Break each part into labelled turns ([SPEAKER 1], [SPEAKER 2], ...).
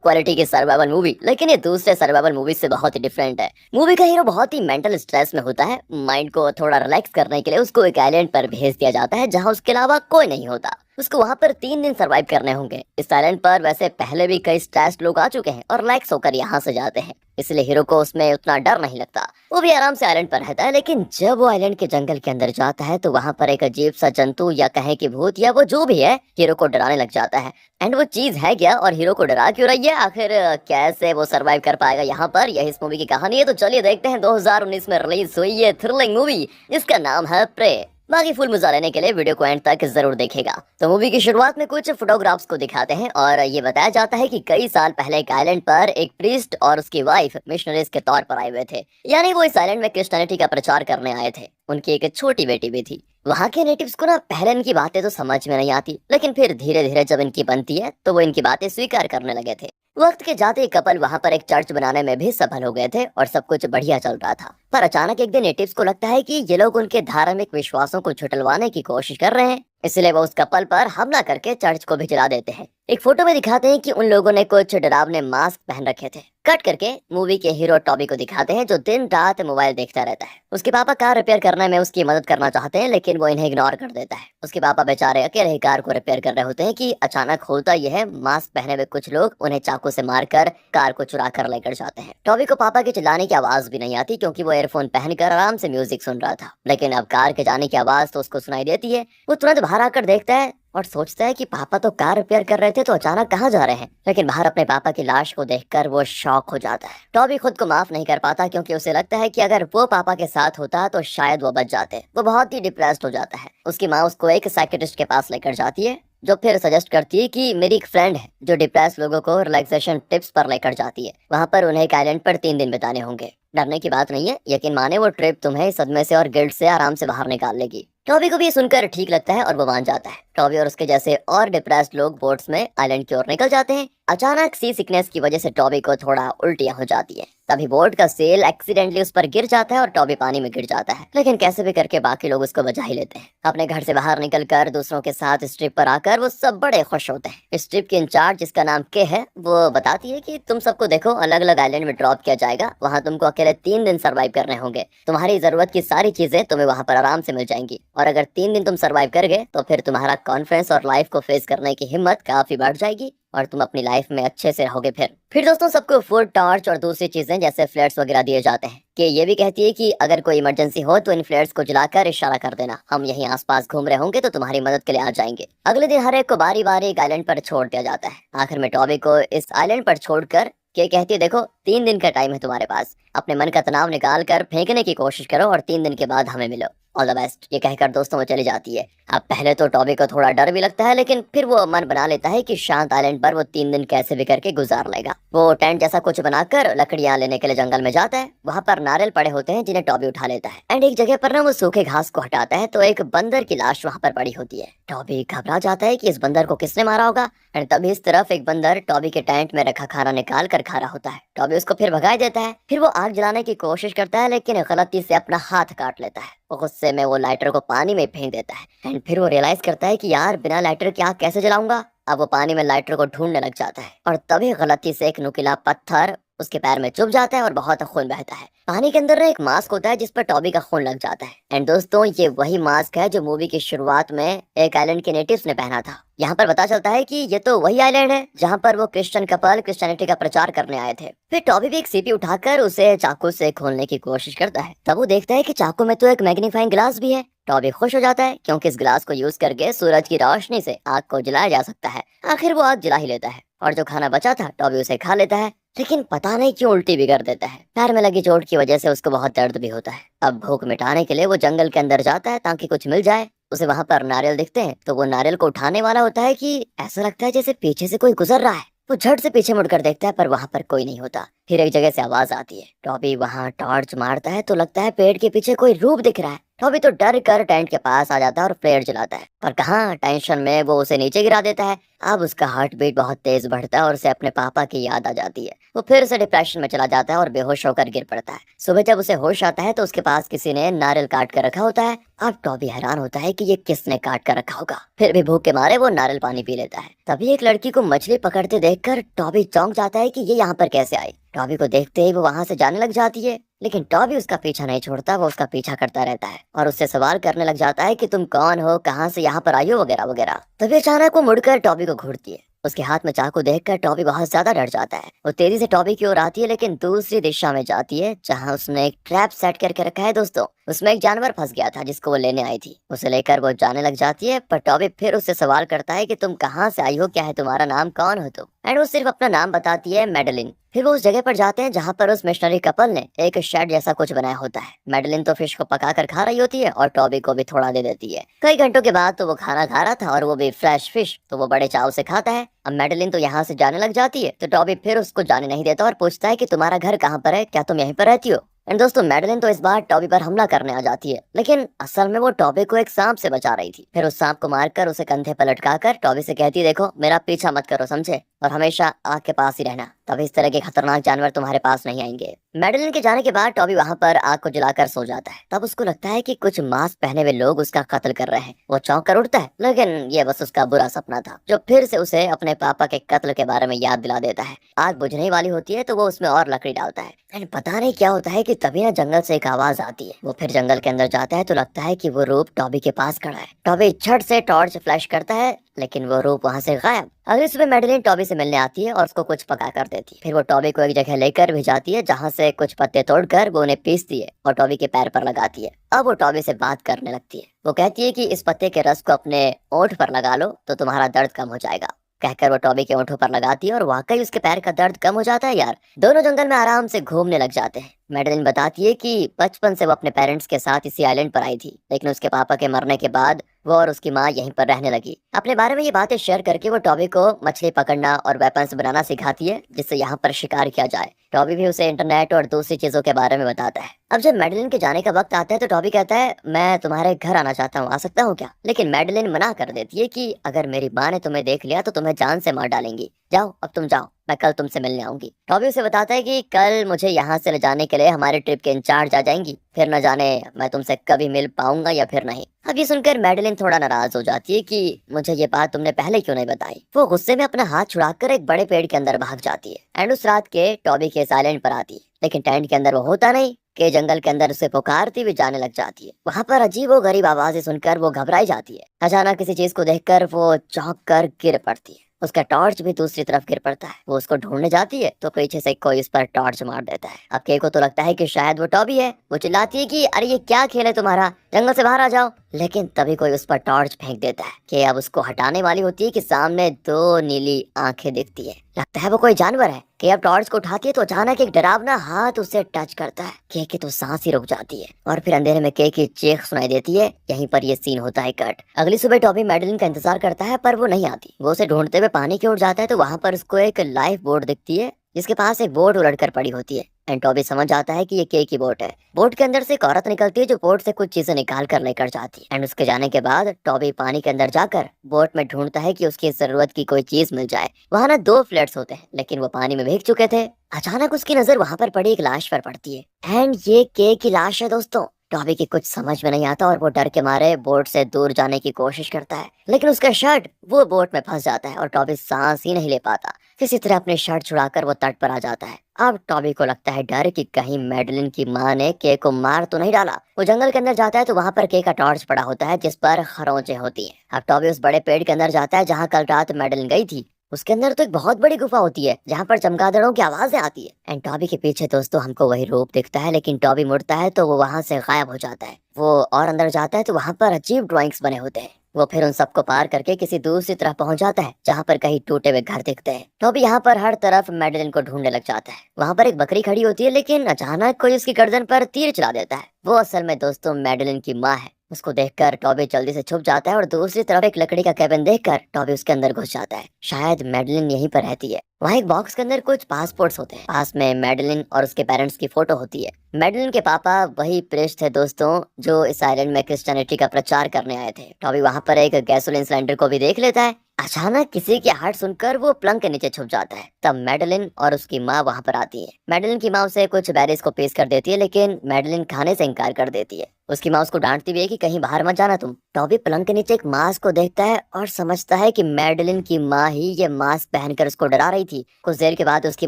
[SPEAKER 1] Quality की survival movie, लेकिन ये दूसरे सर्वाइवल मूवी से बहुत ही डिफरेंट है। मूवी का हीरो बहुत ही मेंटल स्ट्रेस में होता है। माइंड को थोड़ा रिलैक्स करने के लिए उसको एक आइलैंड पर भेज दिया जाता है जहां उसके अलावा कोई नहीं होता। उसको वहां पर 3 दिन सरवाइव करने होंगे। इस आइलैंड पर वैसे पहले भी कई स्ट्रेस्ड लोग आ चुके हैं और रिलैक्स होकर यहाँ से जाते हैं, इसलिए हीरो को उसमें उतना डर नहीं लगता। वो भी आराम से आइलैंड पर रहता है। लेकिन जब वो आइलैंड के जंगल के अंदर जाता है तो वहां पर एक अजीब सा जंतु या कहें कि भूत या वो जो भी है हीरो को डराने लग जाता है। एंड वो चीज है क्या और हीरो को डरा क्यों रही है, आखिर कैसे वो सरवाइव कर पाएगा यहाँ पर, यही इस मूवी की कहानी है। तो चलिए देखते हैं 2019 में रिलीज हुई ये थ्रिलिंग मूवी जिसका नाम है प्रे। बाकी फुल मजा लेने के लिए वीडियो को एंड तक जरूर देखेगा। तो मूवी की शुरुआत में कुछ फोटोग्राफ्स को दिखाते हैं और ये बताया जाता है कि कई साल पहले एक आइलैंड पर एक प्रीस्ट और उसकी वाइफ मिशनरीज के तौर पर आए हुए थे। यानी वो इस आइलैंड में क्रिश्चियनिटी का प्रचार करने आए थे। उनकी एक छोटी बेटी भी थी। वहाँ के नेटिव्स को ना पहले इनकी बातें तो समझ में नहीं आती, लेकिन फिर धीरे धीरे जब इनकी बनती है तो वो इनकी बातें स्वीकार करने लगे थे। वक्त के जाते ही कपल वहाँ पर एक चर्च बनाने में भी सफल हो गए थे और सब कुछ बढ़िया चल रहा था। पर अचानक एक दिन नेटिव्स को लगता है कि ये लोग उनके धार्मिक विश्वासों को झुठलवाने की कोशिश कर रहे हैं, इसलिए वो उस कपल पर हमला करके चर्च को भी जला देते हैं। एक फोटो में दिखाते हैं कि उन लोगों ने कुछ डरावने मास्क पहन रखे थे। कट करके मूवी के हीरो टॉबी को दिखाते हैं जो दिन रात मोबाइल देखता रहता है। उसके पापा कार रिपेयर करने में उसकी मदद करना चाहते हैं, लेकिन वो इन्हें इग्नोर कर देता है। उसके पापा बेचारे अकेले ही कार को रिपेयर कर रहे होते हैं कि अचानक होता यह है, मास्क पहने हुए कुछ लोग उन्हें चाकू से मारकर कार को चुरा कर लेकर जाते हैं। टॉबी को पापा के चिल्लाने की आवाज भी नहीं आती क्योंकि वो एयरफोन पहनकर आराम से म्यूजिक सुन रहा था। लेकिन अब कार के जाने की आवाज तो उसको सुनाई देती है। वो तुरंत बाहर आकर देखता है और सोचता है कि पापा तो कार रिपेयर कर रहे थे तो अचानक कहाँ जा रहे हैं। लेकिन बाहर अपने पापा की लाश को देखकर वो शॉक हो जाता है। टॉबी खुद को माफ नहीं कर पाता क्योंकि उसे लगता है कि अगर वो पापा के साथ होता तो शायद वो बच जाते। वो बहुत ही डिप्रेस्ड हो जाता है। उसकी माँ उसको एक साइकियाट्रिस्ट के पास लेकर जाती है जो फिर सजेस्ट करती है कि मेरी एक फ्रेंड है जो डिप्रेस लोगों को रिलैक्सेशन टिप्स पर लेकर जाती है। वहाँ पर उन्हें एक आइलैंड पर 3 दिन बिताने होंगे। डरने की बात नहीं है, यकीन माने वो ट्रिप तुम्हें सदमे से और गिल्ट से आराम से बाहर निकाल लेगी। टॉबी को भी सुनकर ठीक लगता है और वो मान जाता है। टॉबी और उसके जैसे और डिप्रेस्ड लोग बोट्स में आइलैंड की ओर निकल जाते हैं। अचानक सी सिकनेस की वजह से टॉबी को थोड़ा उल्टियां हो जाती है। तभी बोट का सेल एक्सीडेंटली उस पर गिर जाता है और टॉबी पानी में गिर जाता है। लेकिन कैसे भी करके बाकी लोग उसको बचा ही लेते हैं। अपने घर से बाहर निकलकर दूसरों के साथ इस ट्रिप पर आकर वो सब बड़े खुश होते हैं। इस ट्रिप की इंचार्ज जिसका नाम के है वो बताती है कि तुम सबको देखो अलग अलग आइलैंड में ड्रॉप किया जाएगा। वहाँ तुमको अकेले 3 दिन सरवाइव करने होंगे। तुम्हारी जरूरत की सारी चीजें तुम्हें वहाँ पर आराम से मिल जाएंगी और अगर 3 दिन तुम सरवाइव कर गए तो फिर तुम्हारा कॉन्फिडेंस और लाइफ को फेस करने की हिम्मत काफी बढ़ जाएगी और तुम अपनी लाइफ में अच्छे से रहोगे। फिर दोस्तों सबको फूड, टॉर्च और दूसरी चीजें जैसे फ्लैट्स वगैरह दिए जाते हैं। कि ये भी कहती है कि अगर कोई इमरजेंसी हो तो इन फ्लैट्स को जलाकर इशारा कर देना, हम यहीं आसपास घूम रहे होंगे तो तुम्हारी मदद के लिए आ जाएंगे। अगले दिन हर एक को बारी बारी एक आइलैंड पर छोड़ दिया जाता है। आखिर में टॉबी को इस आइलैंड पर छोड़कर के कहती है देखो 3 दिन का टाइम है तुम्हारे पास, अपने मन का तनाव निकाल कर फेंकने की कोशिश करो और 3 दिन के बाद हमें मिलो। ऑल द बेस्ट, ये कहकर दोस्तों वो चली जाती है। अब पहले तो टॉबी को थोड़ा डर भी लगता है, लेकिन फिर वो मन बना लेता है कि शांत आइलैंड पर वो 3 दिन कैसे भी करके गुजार लेगा। वो टेंट जैसा कुछ बनाकर लकड़ियां लेने के लिए जंगल में जाता है। वहाँ पर नारियल पड़े होते हैं जिन्हें टॉबी उठा लेता है। एंड एक जगह पर ना वो सूखे घास को हटाता है तो एक बंदर की लाश वहाँ पर पड़ी होती है। टॉबी घबरा जाता है कि इस बंदर को किसने मारा होगा। एंड तभी इस तरफ एक बंदर टॉबी के टेंट में रखा खाना निकाल कर खा रहा होता है। टॉबी उसको फिर भगाए देता है। फिर वो आग जलाने की कोशिश करता है लेकिन गलती से अपना हाथ काट लेता है। वो गुस्से में वो लाइटर को पानी में फेंक देता है। एंड फिर वो रियलाइज करता है कि यार बिना लाइटर के आग कैसे जलाऊंगा। अब वो पानी में लाइटर को ढूंढने लग जाता है और तभी गलती से एक नुकीला पत्थर उसके पैर में चुभ जाता है और बहुत खून बहता है। पानी के अंदर एक मास्क होता है जिस पर टॉबी का खून लग जाता है। एंड दोस्तों ये वही मास्क है जो मूवी की शुरुआत में एक आइलैंड के नेटिव्स ने पहना था। यहाँ पर पता चलता है कि ये तो वही आइलैंड है जहाँ पर वो क्रिश्चियन कपल क्रिश्चियनिटी का प्रचार करने आए थे। फिर टॉबी भी एक सीपी उठाकर उसे चाकू से खोलने की कोशिश करता है। तब वो देखता है कि चाकू में तो एक मैग्नीफाइंग ग्लास भी है। टॉबी खुश हो जाता है क्योंकि इस ग्लास को यूज करके सूरज की रोशनी से आग को जलाया जा सकता है। आखिर वो आग जला ही लेता है और जो खाना बचा था टॉबी उसे खा लेता है। लेकिन पता नहीं क्यों उल्टी भी कर देता है। पैर में लगी चोट की वजह से उसको बहुत दर्द भी होता है। अब भूख मिटाने के लिए वो जंगल के अंदर जाता है ताकि कुछ मिल जाए। उसे वहां पर नारियल दिखते हैं तो वो नारियल को उठाने वाला होता है कि ऐसा लगता है जैसे पीछे से कोई गुजर रहा है। वो झट से पीछे मुड़कर देखता है पर वहां पर कोई नहीं होता। फिर एक जगह से आवाज आती है। टॉबी वहां टॉर्च मारता है तो लगता है पेड़ के पीछे कोई रूप दिख रहा है। टॉबी तो डर कर टेंट के पास आ जाता है और फ्लेयर जलाता है, पर कहाँ टेंशन में वो उसे नीचे गिरा देता है। अब उसका हार्ट बीट बहुत तेज बढ़ता है और उसे अपने पापा की याद आ जाती है। वो फिर से डिप्रेशन में चला जाता है और बेहोश होकर गिर पड़ता है। सुबह जब उसे होश आता है तो उसके पास किसी ने नारियल काट कर रखा होता है। अब टॉबी हैरान होता है कि ये किसने काट कर रखा होगा। फिर भी भूख के मारे वो नारियल पानी पी लेता है। तभी एक लड़की को मछली पकड़ते देखकर टॉबी चौंक जाता है कि ये यहाँ पर कैसे आई। टॉबी को देखते ही वो वहां से जाने लग जाती है, लेकिन टॉबी उसका पीछा नहीं छोड़ता। वो उसका पीछा करता रहता है और उससे सवाल करने लग जाता है कि तुम कौन हो, कहाँ से यहाँ पर आई हो, वगैरह वगैरह। तभी अचानक वो मुड़कर टॉबी को घूरती है। उसके हाथ में चाकू देखकर टॉबी बहुत ज्यादा डर जाता है। वो तेजी से टॉबी की ओर आती है, लेकिन दूसरी दिशा में जाती है जहाँ उसने एक ट्रैप सेट करके रखा है। दोस्तों, उसमें एक जानवर फंस गया था जिसको वो लेने आई थी। उसे लेकर वो जाने लग जाती है, पर टॉबी फिर उससे सवाल करता है कि तुम कहाँ से आई हो, क्या है तुम्हारा नाम, कौन हो तुम। एंड वो सिर्फ अपना नाम बताती है, मेडलिन। फिर वो उस जगह पर जाते हैं जहाँ पर उस मिशनरी कपल ने एक शेड जैसा कुछ बनाया होता है। मेडलिन तो फिश को पका कर खा रही होती है और टॉबी को भी थोड़ा दे देती है। कई घंटों के बाद तो वो खाना खा रहा था और वो भी फ्रेश फिश, तो वो बड़े चाव से खाता है। अब मेडलिन तो यहाँ से जाने लग जाती है, तो टॉबी फिर उसको जाने नहीं देता और पूछता है कि तुम्हारा घर कहाँ पर है, क्या तुम यहीं पर रहती हो। एंड दोस्तों, मेडलिन तो इस बार टॉबी पर हमला करने आ जाती है, लेकिन असल में वो टॉबी को एक सांप से बचा रही थी। फिर उस सांप को मारकर उसे कंधे पर लटकाकर टॉबी से कहती, देखो मेरा पीछा मत करो, समझे, और हमेशा आग के पास ही रहना, तभी इस तरह के खतरनाक जानवर तुम्हारे पास नहीं आएंगे। मेडलिन के जाने के बाद टॉबी वहाँ पर आग को जलाकर सो जाता है। तब उसको लगता है कि कुछ मास्क पहने हुए लोग उसका कत्ल कर रहे हैं। वो चौंक कर उठता है, लेकिन ये बस उसका बुरा सपना था जो फिर से उसे अपने पापा के कत्ल के बारे में याद दिला देता है। आग बुझने वाली होती है तो वो उसमें और लकड़ी डालता है। एंड पता नहीं क्या होता है कि तभी ना जंगल से एक आवाज आती है। वो फिर जंगल के अंदर जाता है तो लगता है कि वो रूप टॉबी के पास खड़ा है। टॉबी झट से टॉर्च फ्लैश करता है, लेकिन वो रूप वहाँ से गायब। अगली सुबह मेडलिन टॉबी से मिलने आती है और उसको कुछ पका कर देती है। फिर वो टॉबी को एक जगह लेकर भी जाती है जहाँ से कुछ पत्ते तोड़कर वो उन्हें पीसती है और टॉबी के पैर पर लगाती है। अब वो टॉबी से बात करने लगती है। वो कहती है कि इस पत्ते के रस को अपने ओंठ पर लगा लो तो तुम्हारा दर्द कम हो जाएगा। कहकर वो टॉबी के ओंठों पर लगाती है और वाकई उसके पैर का दर्द कम हो जाता है। यार, दोनों जंगल में आराम से घूमने लग जाते हैं। मेडलिन बताती है कि बचपन से वो अपने पेरेंट्स के साथ इसी आइलैंड पर आई थी, लेकिन उसके पापा के मरने के बाद वो और उसकी माँ यहीं पर रहने लगी। अपने बारे में ये बातें शेयर करके वो टॉबी को मछली पकड़ना और वेपन्स बनाना सिखाती है, जिससे यहाँ पर शिकार किया जाए। टॉबी भी उसे इंटरनेट और दूसरी चीजों के बारे में बताता है। अब जब मेडलिन के जाने का वक्त आता है तो टॉबी कहता है, मैं तुम्हारे घर आना चाहता हूँ, आ सकता हूँ क्या? लेकिन मेडलिन मना कर देती है कि अगर मेरी माँ ने तुम्हें देख लिया तो तुम्हें जान से मार डालेंगी। जाओ, अब तुम जाओ, मैं कल तुमसे मिलने आऊंगी। टॉबी उसे बताता है कि कल मुझे यहाँ से ले जाने के लिए हमारे ट्रिप के इंचार्ज आ जाएंगी, फिर न जाने मैं तुमसे कभी मिल पाऊंगा या फिर नहीं। अब ये सुनकर मेडलिन थोड़ा नाराज हो जाती है कि मुझे ये बात तुमने पहले क्यों नहीं बताई। वो गुस्से में अपना हाथ छुड़ाकर एक बड़े पेड़ के अंदर भाग जाती है एंड उस रात के टॉबी के साइलेंट पर आती है, लेकिन टेंट के अंदर वो होता नहीं कि जंगल के अंदर उसे पुकारती हुई जाने लग जाती है। वहाँ पर अजीब व गरीब आवाजें सुनकर वो घबराई जाती है। अचानक किसी चीज को देखकर वो चौंक कर गिर पड़ती है। उसका टॉर्च भी दूसरी तरफ गिर पड़ता है। वो उसको ढूंढने जाती है तो पीछे से कोई उस पर टॉर्च मार देता है। अब के को तो लगता है कि शायद वो टॉबी है। वो चिल्लाती है कि अरे ये क्या खेल है तुम्हारा, जंगल से बाहर आ जाओ। लेकिन तभी कोई उस पर टॉर्च फेंक देता है कि अब उसको हटाने वाली होती है कि सामने दो नीली आंखें दिखती है। लगता है वो कोई जानवर है कि अब टॉर्च को उठाती है तो अचानक एक डरावना हाथ उसे टच करता है। के की तो सांस ही रुक जाती है और फिर अंधेरे में के की चीख सुनाई देती है। यहीं पर ये सीन होता है कट। अगली सुबह टॉबी मेडलिन का इंतजार करता है पर वो नहीं आती। वो उसे ढूंढते हुए पानी की ओर जाता है तो वहाँ पर उसको एक लाइफ बोट दिखती है जिसके पास एक बोट उलट कर पड़ी होती है। एंड टॉबी समझ जाता है कि ये के की बोट है। बोट के अंदर से एक औरत निकलती है जो बोट से कुछ चीजें निकाल कर लेकर जाती है। एंड उसके जाने के बाद टॉबी पानी के अंदर जाकर बोट में ढूंढता है कि उसकी जरूरत की कोई चीज मिल जाए। वहाँ ना दो फ्लैट्स होते हैं, लेकिन वो पानी में भीग चुके थे। अचानक उसकी नजर वहाँ पर पड़ी एक लाश पर पड़ती है एंड ये के की लाश है। दोस्तों, टॉबी की कुछ समझ में नहीं आता और वो डर के मारे बोट से दूर जाने की कोशिश करता है, लेकिन उसका शर्ट वो बोट में फंस जाता है और टॉबी सांस ही नहीं ले पाता। किसी तरह अपने शर्ट छुड़ाकर वो तट पर आ जाता है। अब टॉबी को लगता है डर कि कहीं मेडलिन की माँ ने के को मार तो नहीं डाला। वो जंगल के अंदर जाता है तो वहाँ पर के का टॉर्च पड़ा होता है जिस पर खरोंचे होती हैं। अब टॉबी उस बड़े पेड़ के अंदर जाता है जहाँ कल रात मेडलिन गई थी। उसके अंदर तो एक बहुत बड़ी गुफा होती है जहाँ पर चमगादड़ों की आवाजें आती है। एंड टॉबी के पीछे दोस्तों हमको वही रूप दिखता है, लेकिन टॉबी मुड़ता है तो वो वहाँ से गायब हो जाता है। वो और अंदर जाता है तो वहाँ पर अजीब ड्राइंग्स बने होते हैं। वो फिर उन सबको पार करके किसी दूसरी तरफ पहुंच जाता है जहाँ पर कहीं टूटे हुए घर दिखते हैं। टॉबी यहाँ पर हर तरफ मेडलिन को ढूंढने लग जाता है। वहाँ पर एक बकरी खड़ी होती है, लेकिन अचानक कोई उसकी गर्दन पर तीर चला देता है। वो असल में दोस्तों मेडलिन की माँ है। उसको देखकर टॉबी जल्दी से छुप जाता है और दूसरी तरफ एक लकड़ी का कैबिन देखकर टॉबी उसके अंदर घुस जाता है। शायद मेडलिन यहीं पर रहती है। वहाँ एक बॉक्स के अंदर कुछ पासपोर्ट्स होते हैं। पास में मैडेलिन और उसके पेरेंट्स की फोटो होती है। मैडेलिन के पापा वही प्रीस्ट थे दोस्तों, जो इस आइलैंड में क्रिश्चियनिटी का प्रचार करने आए थे। टॉबी वहाँ पर एक गैसोलीन सिलेंडर को भी देख लेता है। अचानक किसी की हार्ट सुनकर वो प्लंग के नीचे छुप जाता है। तब मैडेलिन और उसकी माँ वहाँ पर आती है। मैडेलिन की माँ उसे कुछ बेरीज को पेश कर देती है, लेकिन मैडेलिन खाने से इनकार कर देती है। उसकी माँ उसको डांटती भी है कि कहीं बाहर मत जाना तुम। टॉबी पलंग के नीचे एक मास्क को देखता है और समझता है कि मैडेलिन की माँ ही ये मास्क पहनकर उसको डरा रही थी। कुछ देर के बाद उसकी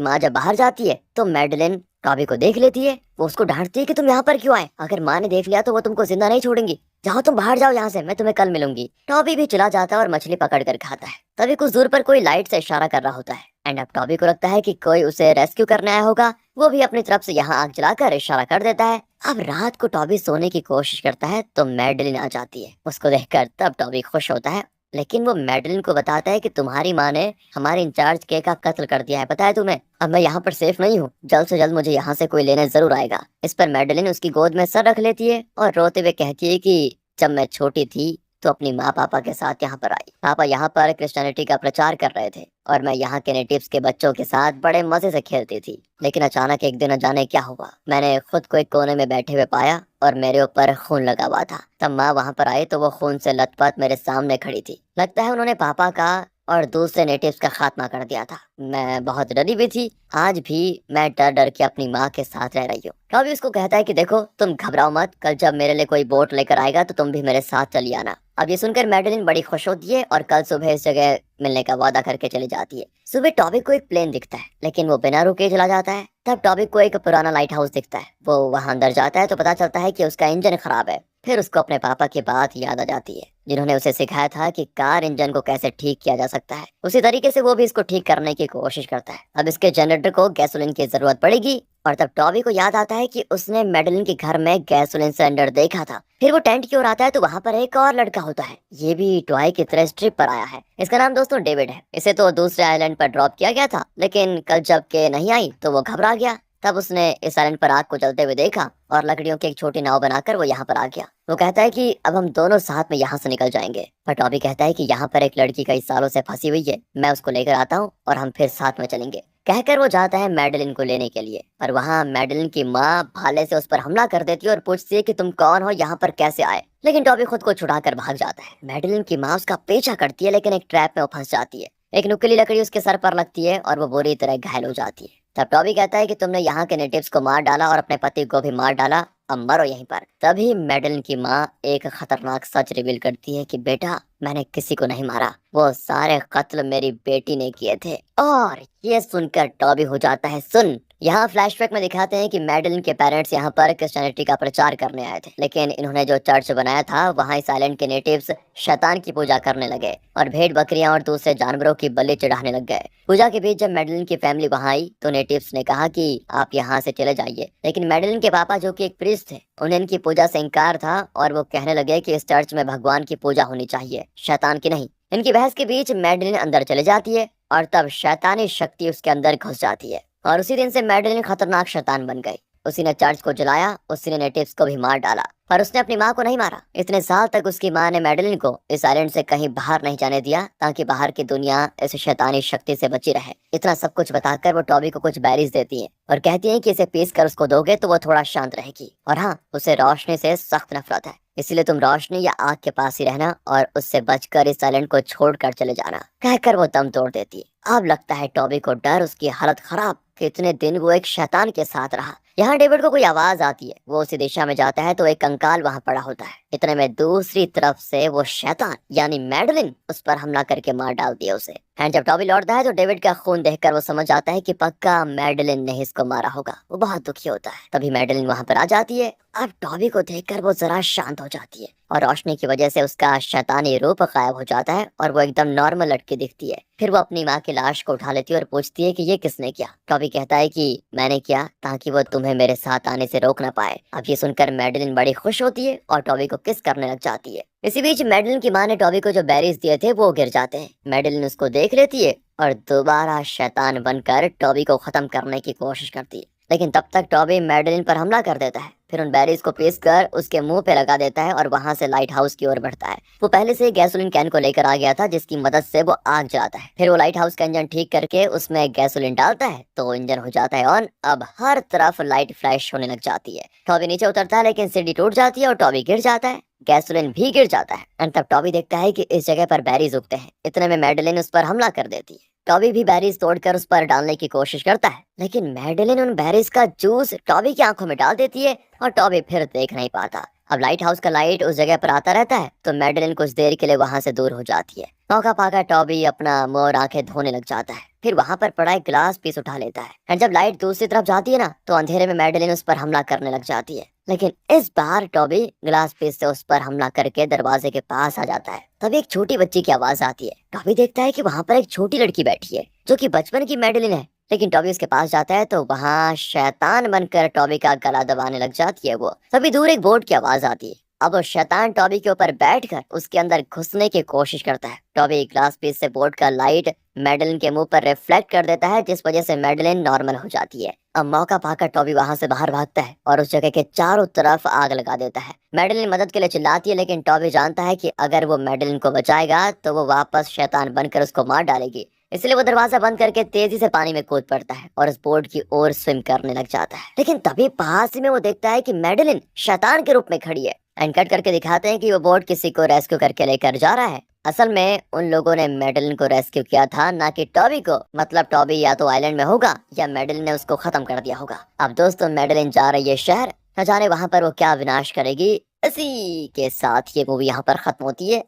[SPEAKER 1] माँ जब बाहर जाती है तो मैडेलिन टॉबी को देख लेती है। वो उसको डांटती है कि तुम यहाँ पर क्यों आए, अगर माँ ने देख लिया तो वो तुमको जिंदा नहीं छोड़ेंगी। जाओ तुम बाहर जाओ यहाँ से, मैं तुम्हें कल मिलूंगी। टॉबी भी चला जाता है और मछली पकड़ कर खाता है। तभी कुछ दूर पर कोई लाइट से इशारा कर रहा होता है एंड अब टॉबी को लगता है कि कोई उसे रेस्क्यू करने आया होगा। वो भी अपनी तरफ से यहाँ आग जलाकर इशारा कर देता है। अब रात को टॉबी सोने की कोशिश करता है तो मैडेलिन आ जाती है। उसको देखकर तब टॉबी खुश होता है, लेकिन वो मैडेलिन को बताता है कि तुम्हारी माँ ने हमारे इंचार्ज के का कत्ल कर दिया है, पता है तुम्हें। अब मैं यहाँ पर सेफ नहीं हूँ, जल्द से जल्द मुझे यहाँ से कोई लेने जरूर आएगा। इस पर मैडेलिन उसकी गोद में सर रख लेती है और रोते हुए कहती है कि जब मैं छोटी थी तो अपनी माँ पापा के साथ यहाँ पर आई। पापा यहाँ पर क्रिश्चियनिटी का प्रचार कर रहे थे और मैं यहाँ के नेटिव्स के बच्चों के साथ बड़े मजे से खेलती थी। लेकिन अचानक एक दिन न जाने क्या हुआ, मैंने खुद को एक कोने में बैठे हुए पाया और मेरे ऊपर खून लगा हुआ था। तब माँ वहाँ पर आई तो वो खून से लथपथ मेरे सामने खड़ी थी। लगता है उन्होंने पापा का और दूसरे नेटिव्स का खात्मा कर दिया था। मैं बहुत डरी भी थी। आज भी मैं डर डर के अपनी माँ के साथ रह रही हूँ। टॉबी उसको कहता है कि देखो तुम घबराओ मत, कल जब मेरे लिए कोई बोट लेकर आएगा तो तुम भी मेरे साथ चली आना। अब ये सुनकर मैडेलिन बड़ी खुश होती है और कल सुबह इस जगह मिलने का वादा करके चली जाती है। सुबह टॉबी को एक प्लेन दिखता है, लेकिन वो बिना रुके चला जाता है। तब टॉबी को एक पुराना लाइट हाउस दिखता है। वो वहां अंदर जाता है तो पता चलता है कि उसका इंजन खराब है। फिर उसको अपने पापा की बात याद आ जाती है, जिन्होंने उसे सिखाया था कि कार इंजन को कैसे ठीक किया जा सकता है। उसी तरीके से वो भी इसको ठीक करने की कोशिश करता है। अब इसके जनरेटर को गैसोलीन की जरूरत पड़ेगी और तब टॉबी को याद आता है कि उसने मैडेलिन के घर में गैसोलीन सिलेंडर देखा था। फिर वो टेंट की ओर आता है तो वहाँ पर एक और लड़का होता है। ये भी टॉय की तरह ट्रिप पर आया है। इसका नाम दोस्तों डेविड है। इसे तो दूसरे आइलैंड पर ड्रॉप किया गया था, लेकिन कल जब के नहीं आई तो वो घबरा गया। तब उसने इस आइलैंड पर आग को जलते हुए देखा और लकड़ियों की एक छोटी नाव बनाकर वो यहाँ पर आ गया। वो कहता है कि अब हम दोनों साथ में यहाँ से निकल जाएंगे। पर टॉबी कहता है कि यहाँ पर एक लड़की कई सालों से फंसी हुई है, मैं उसको लेकर आता हूँ और हम फिर साथ में चलेंगे। कहकर वो जाता है मैडेलिन को लेने के लिए। और वहाँ मैडेलिन की माँ भाले से उस पर हमला कर देती है और पूछती है कि तुम कौन हो, यहाँ पर कैसे आए। लेकिन टॉबी खुद को छुड़ाकर भाग जाता है। मैडेलिन की माँ उसका पीछा करती है, लेकिन एक ट्रैप में वो फंस जाती है। एक नुकीली लकड़ी उसके सर पर लगती है और वो बुरी तरह घायल हो जाती है। तब टॉबी कहता है कि तुमने यहाँ के नेटिव्स को मार डाला और अपने पति को भी मार डाला, अब मरो यहीं पर। तभी मैडेलिन की माँ एक खतरनाक सच रिवील करती है कि बेटा मैंने किसी को नहीं मारा, वो सारे कत्ल मेरी बेटी ने किए थे। और ये सुनकर टॉबी हो जाता है सुन। यहाँ फ्लैशबैक में दिखाते हैं कि मैडेलिन के पेरेंट्स यहाँ पर क्रिश्चियनिटी का प्रचार करने आए थे, लेकिन इन्होंने जो चर्च बनाया था वहाँ इस आइलैंड के नेटिव्स शैतान की पूजा करने लगे और भेड़ बकरियां और दूसरे जानवरों की बलि चढ़ाने लग गए। पूजा के बीच जब मैडेलिन की फैमिली वहाँ आई तो नेटिव्स ने कहा कि आप यहाँ से चले जाइए, लेकिन मैडेलिन के पापा जो कि एक प्रीस्ट थे, उन्हें इनकी पूजा से इंकार था और वो कहने लगे कि इस चर्च में भगवान की पूजा होनी चाहिए, शैतान की नहीं। इनकी बहस के बीच मैडेलिन अंदर चले जाती है और तब शैतानी शक्ति उसके अंदर घुस जाती है और उसी दिन से मैडेलिन खतरनाक शैतान बन गई। उसी ने चर्च को जलाया, उसी ने नेटिव्स को भी मार डाला, पर उसने अपनी माँ को नहीं मारा। इतने साल तक उसकी माँ ने मैडेलिन को इस आइलैंड से कहीं बाहर नहीं जाने दिया ताकि बाहर की दुनिया इस शैतानी शक्ति से बची रहे। इतना सब कुछ बताकर वो टॉबी को कुछ बैरीज देती है और कहती है कि इसे पीस कर उसको दोगे तो वो थोड़ा शांत रहेगी। और हाँ, उसे रोशनी से सख्त नफरत है, इसलिए तुम रोशनी या आग के पास ही रहना और उससे बचकर इस आइलैंड को छोड़कर चले जाना। कहकर वो दम तोड़ देती है। अब लगता है टॉबी को डर, उसकी हालत खराब कि इतने दिन वो एक शैतान के साथ रहा। यहाँ डेविड को कोई आवाज आती है। वो उसी दिशा में जाता है तो एक कंकाल वहाँ पड़ा होता है। इतने में दूसरी तरफ से वो शैतान यानी मैडेलिन उस पर हमला करके मार डालती है उसे। एंड जब टॉबी लौटता है तो डेविड का खून देखकर वो समझ आता है कि पक्का मैडेलिन ने इसको मारा होगा। वो बहुत दुखी होता है। तभी मैडेलिन वहाँ पर आ जाती है। अब टॉबी को देखकर वो जरा शांत हो जाती है और रोशनी की वजह से उसका शैतानी रूप गायब हो जाता है और वो एकदम नॉर्मल लड़की दिखती है। फिर वो अपनी माँ की लाश को उठा लेती है और पूछती है कि ये किसने किया। टॉबी कहता है कि मैंने किया ताकि वो तुम्हें मेरे साथ आने से रोक ना पाए। अब ये सुनकर मैडेलिन बड़ी खुश होती है और टॉबी को किस करने लग जाती है। इसी बीच मैडेलिन की माँ ने टॉबी को जो बैरीज दिए थे वो गिर जाते हैं। मैडेलिन उसको देख लेती है और दोबारा शैतान बनकर टॉबी को खत्म करने की कोशिश करती है, लेकिन तब तक टॉबी मैडेलिन पर हमला कर देता है। फिर उन बेरीज को पीस कर उसके मुंह पे लगा देता है और वहां से लाइट हाउस की ओर बढ़ता है। वो पहले से गैसोलीन कैन को लेकर आ गया था जिसकी मदद से वो आग जलाता है। फिर वो लाइट हाउस का इंजन ठीक करके उसमें गैसोलीन डालता है तो इंजन हो जाता है ऑन। अब हर तरफ लाइट फ्लैश होने लग जाती है। टॉबी नीचे उतरता है लेकिन सीढ़ी टूट जाती है और टॉबी गिर जाता है। गैसोलीन भी गिर जाता है एंड तब टॉबी देखता है कि इस जगह पर बेरीज उगते हैं। इतने में मैडेलिन उस पर हमला कर देती है। टॉबी भी बेरीज तोड़कर उस पर डालने की कोशिश करता है लेकिन मैडेलिन उन बेरीज का जूस टॉबी की आंखों में डाल देती है और टॉबी फिर देख नहीं पाता। अब लाइट हाउस का लाइट उस जगह पर आता रहता है तो मैडेलिन कुछ देर के लिए वहां से दूर हो जाती है। मौका पाकर टॉबी अपना मुंह और आंखें धोने लग जाता है। फिर वहां पर पड़ा एक ग्लास पीस उठा लेता है और जब लाइट दूसरी तरफ जाती है ना तो अंधेरे में मैडेलिन उस पर हमला करने लग जाती है। लेकिन इस बार टॉबी ग्लास पीस से उस पर हमला करके दरवाजे के पास आ जाता है। तभी एक छोटी बच्ची की आवाज आती है। टॉबी देखता है कि वहां पर एक छोटी लड़की बैठी है जो कि बचपन की मैडेलिन है। लेकिन टॉबी उसके पास जाता है तो वहां शैतान बनकर टॉबी का गला दबाने लग जाती है वो। तभी दूर एक बोर्ड की आवाज आती है। अब वो शैतान टॉबी के ऊपर बैठकर उसके अंदर घुसने की कोशिश करता है। टॉबी ग्लास पीस से बोर्ड का लाइट मैडेलिन के मुंह पर रिफ्लेक्ट कर देता है जिस वजह से मैडेलिन नॉर्मल हो जाती है। अब मौका पाकर टॉबी वहां से बाहर भागता है और उस जगह के चारों तरफ आग लगा देता है। मैडेलिन मदद के लिए चिल्लाती है लेकिन टॉबी जानता है कि अगर वो मैडेलिन को बचाएगा तो वो वापस शैतान बनकर उसको मार डालेगी। इसलिए वो दरवाजा बंद करके तेजी से पानी में कूद पड़ता है और उस बोर्ड की ओर स्विम करने लग जाता है। लेकिन तभी पास ही में वो देखता है कि मैडेलिन शैतान के रूप में खड़ी है एंड कट करके दिखाते हैं कि वो बोर्ड किसी को रेस्क्यू करके लेकर जा रहा है। असल में उन लोगों ने मैडेलिन को रेस्क्यू किया था ना कि टॉबी को। मतलब टॉबी या तो आइलैंड में होगा या मैडेलिन ने उसको खत्म कर दिया होगा। अब दोस्तों मैडेलिन जा रही है शहर, न जाने वहां पर वो क्या विनाश करेगी। इसी के साथ ये मूवी यहाँ पर खत्म होती है।